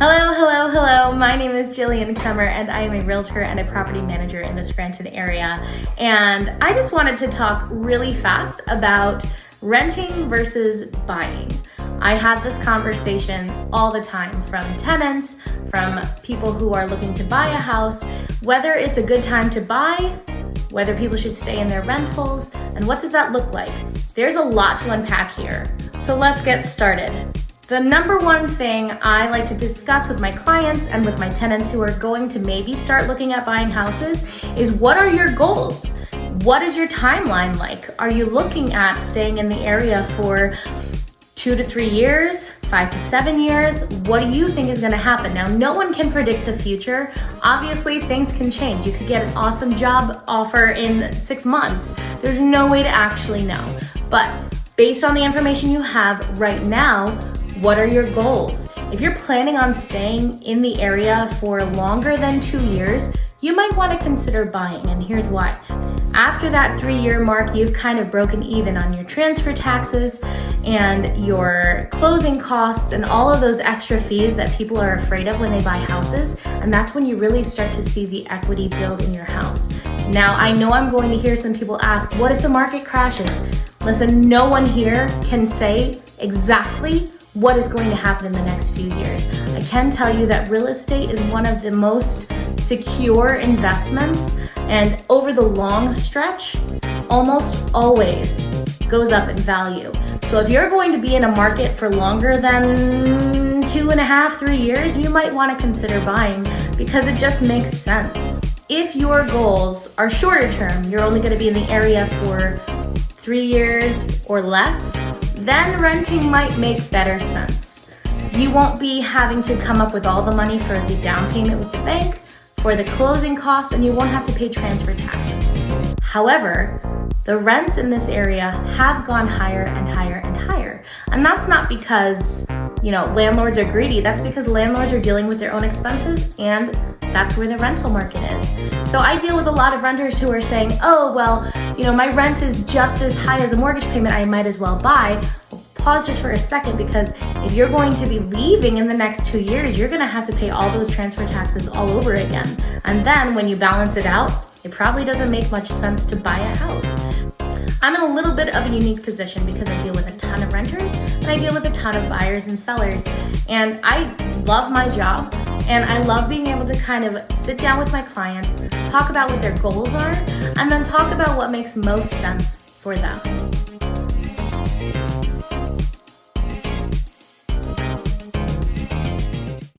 Hello, hello, hello. My name is Jillian Kemmer and I am a realtor and a property manager in the Scranton area. And I just wanted to talk really fast about renting versus buying. I have this conversation all the time from tenants, from people who are looking to buy a house, whether it's a good time to buy, whether people should stay in their rentals, and what does that look like? There's a lot to unpack here. So let's get started. The number one thing I like to discuss with my clients and with my tenants who are going to maybe start looking at buying houses is, what are your goals? What is your timeline like? Are you looking at staying in the area for 2 to 3 years, 5 to 7 years? What do you think is gonna happen? Now, no one can predict the future. Obviously, things can change. You could get an awesome job offer in 6 months. There's no way to actually know. But based on the information you have right now, what are your goals? If you're planning on staying in the area for longer than 2 years, you might want to consider buying, and here's why. After that 3-year mark, you've kind of broken even on your transfer taxes and your closing costs and all of those extra fees that people are afraid of when they buy houses, and that's when you really start to see the equity build in your house. Now, I know I'm going to hear some people ask, what if the market crashes? Listen, no one here can say exactly what is going to happen in the next few years. I can tell you that real estate is one of the most secure investments, and over the long stretch, almost always goes up in value. So if you're going to be in a market for longer than 2.5, 3 years, you might want to consider buying because it just makes sense. If your goals are shorter term, you're only going to be in the area for 3 years or less, then renting might make better sense. You won't be having to come up with all the money for the down payment with the bank, for the closing costs, and you won't have to pay transfer taxes. However, the rents in this area have gone higher and higher and higher. And that's not because, landlords are greedy. That's because landlords are dealing with their own expenses, and that's where the rental market is. So I deal with a lot of renters who are saying, oh, well, my rent is just as high as a mortgage payment, I might as well buy. Well, pause just for a second, because if you're going to be leaving in the next 2 years, you're gonna have to pay all those transfer taxes all over again. And then when you balance it out, it probably doesn't make much sense to buy a house. I'm in a little bit of a unique position because I deal with a ton of renters and I deal with a ton of buyers and sellers. And I love my job, and I love being able to kind of sit down with my clients, talk about what their goals are, and then talk about what makes most sense for them.